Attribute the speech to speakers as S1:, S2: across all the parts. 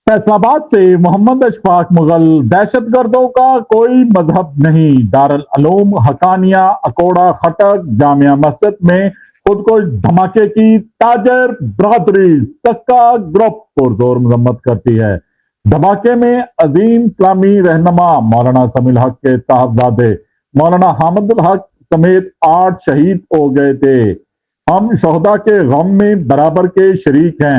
S1: फैसला आबाद से मोहम्मद अशफाक मुगल। दहशत गर्दों का कोई मजहब नहीं। दारुल उलूम हकानिया अकोड़ा खटक जामिया मस्जिद में खुद को धमाके की ताजर बरादरी सक्का ग्रुप पुरजोर मजम्मत करती है। धमाके में अजीम इस्लामी रहनुमा मौलाना समील हक के साहबजादे मौलाना हामिदुल हक समेत 8 शहीद हो गए थे। हम शोहदा के गम में बराबर के शरीक हैं।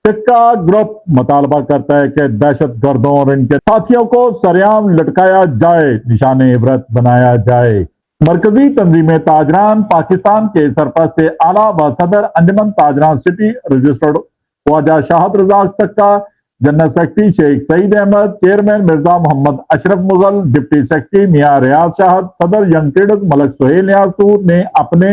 S1: सिक्का ग्रुप मुतालबा करता है कि दहशत गर्दों और इनके साथियों को सरेआम लटकाया जाए, निशाने इबरत बनाया जाए। मरकजी तंजीम ताजरान पाकिस्तान के सरपरस्त आला व सदर Anjuman Tajiran city registered Khawaja Shahid Razzaq Sakka, general secretary Sheikh Saeed Ahmed, chairman Mirza Mohammad Ashraf Mughal, deputy secretary Mian Riaz Shahid, सदर यंग ट्रेडर्स मलक सुहेल नियाजतूर ने अपने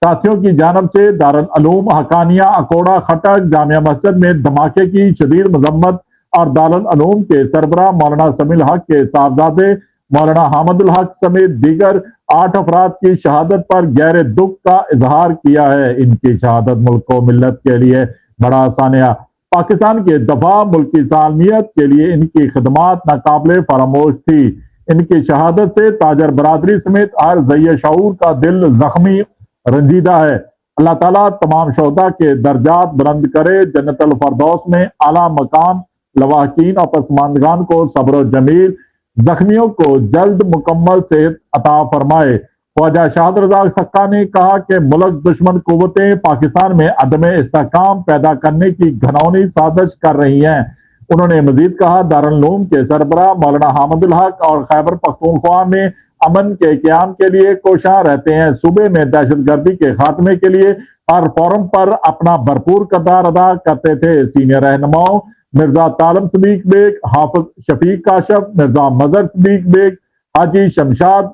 S1: साथियों की जानब से दारुल उलूम हकानिया अकोड़ा खटक जामिया मस्जिद में धमाके की शदीद मजम्मत और दारुल उलूम के सरबराह मौलाना समील हक के साहबजादे मौलाना हामिदुल हक समेत दीगर 8 अफराद की शहादत पर गहरे दुख का इजहार किया है। इनकी शहादत मुल्क को मिल्लत के लिए बड़ा सानिया। पाकिस्तान के दफा मुल्क की सालमियत के लिए इनकी खिदमात नाकाबिले फरामोश थी। इनकी शहादत से ताजर बरादरी समेत हर ज़िय शऊर का दिल जख्मी रंजीदा है। अल्लाह ताला तमाम शोहदा के दर्जात बुलंद करे, जन्नतुल फरदौस में आला मकाम लवाहकीन और पसमानदगान को सब्र जमील, जख्मियों को जल्द मुकम्मल सेहत अता फरमाए। ख्वाजा शाहद रजाक सक्का ने कहा कि मुल्क दुश्मन कुव्वतें पाकिस्तान में अदम इस्तेहकाम पैदा करने की घनौनी साजिश कर रही हैं। उन्होंने मजीद कहा, दारुल उलूम के सरबराह मौलाना हामिदुल हक और खैबर पख्तूनख्वा में अमन के क्याम के लिए कोशां रहते हैं। सूबे में दहशत गर्दी के खात्मे के लिए हर फोरम पर अपना भरपूर किरदार अदा करते थे। सीनियर रहनुमाओं मिर्जा तालिम सदीक बेग, हाफिज शफीक काशफ, मिर्जा मजहर सदीक बेग, हाजी शमशाद,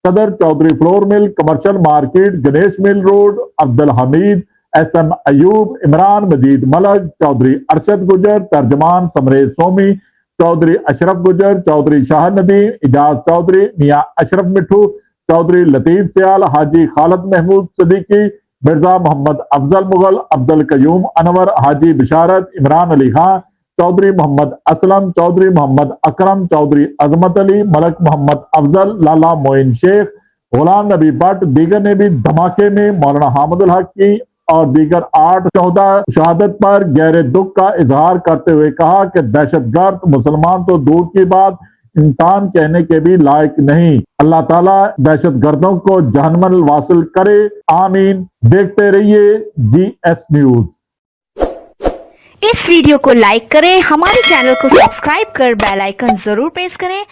S1: सदर Chaudhry floor mill, commercial market, Ganesh mill road, Abdul Hamid, SM Ayub, Imran Majeed Malik, Chaudhry Arshad Gujjar, तर्जमान समरेज सोमी, चौधरी अशरफ गुजर, चौधरी शाह नदीम, इजाज चौधरी, मियां अशरफ मिठू, चौधरी लतीफ सियाल, हाजी खालिद महमूद सदीकी, मिर्जा मोहम्मद अफजल मुगल, अब्दुल कयूम अनवर, हाजी बिशारत, इमरान अली खान, चौधरी मोहम्मद असलम, चौधरी मोहम्मद अकरम, चौधरी अजमत अली, मलक मोहम्मद अफजल, लाला मोइन शेख, गुलाम नबी भट्ट दीगर ने भी धमाके में मौलाना हामिदुल हक की और दीगर 8 शोहदा शहादत पर गहरे दुख का इजहार करते हुए कहा कि दहशतगर्द मुसलमान तो दूर की बात इंसान कहने के भी लायक नहीं। अल्लाह ताला दहशत गर्दों को जहन्नम वासिल करे, आमीन। देखते रहिए GS न्यूज।
S2: इस वीडियो को लाइक करें, हमारे चैनल को सब्सक्राइब कर बेल आइकन जरूर प्रेस करें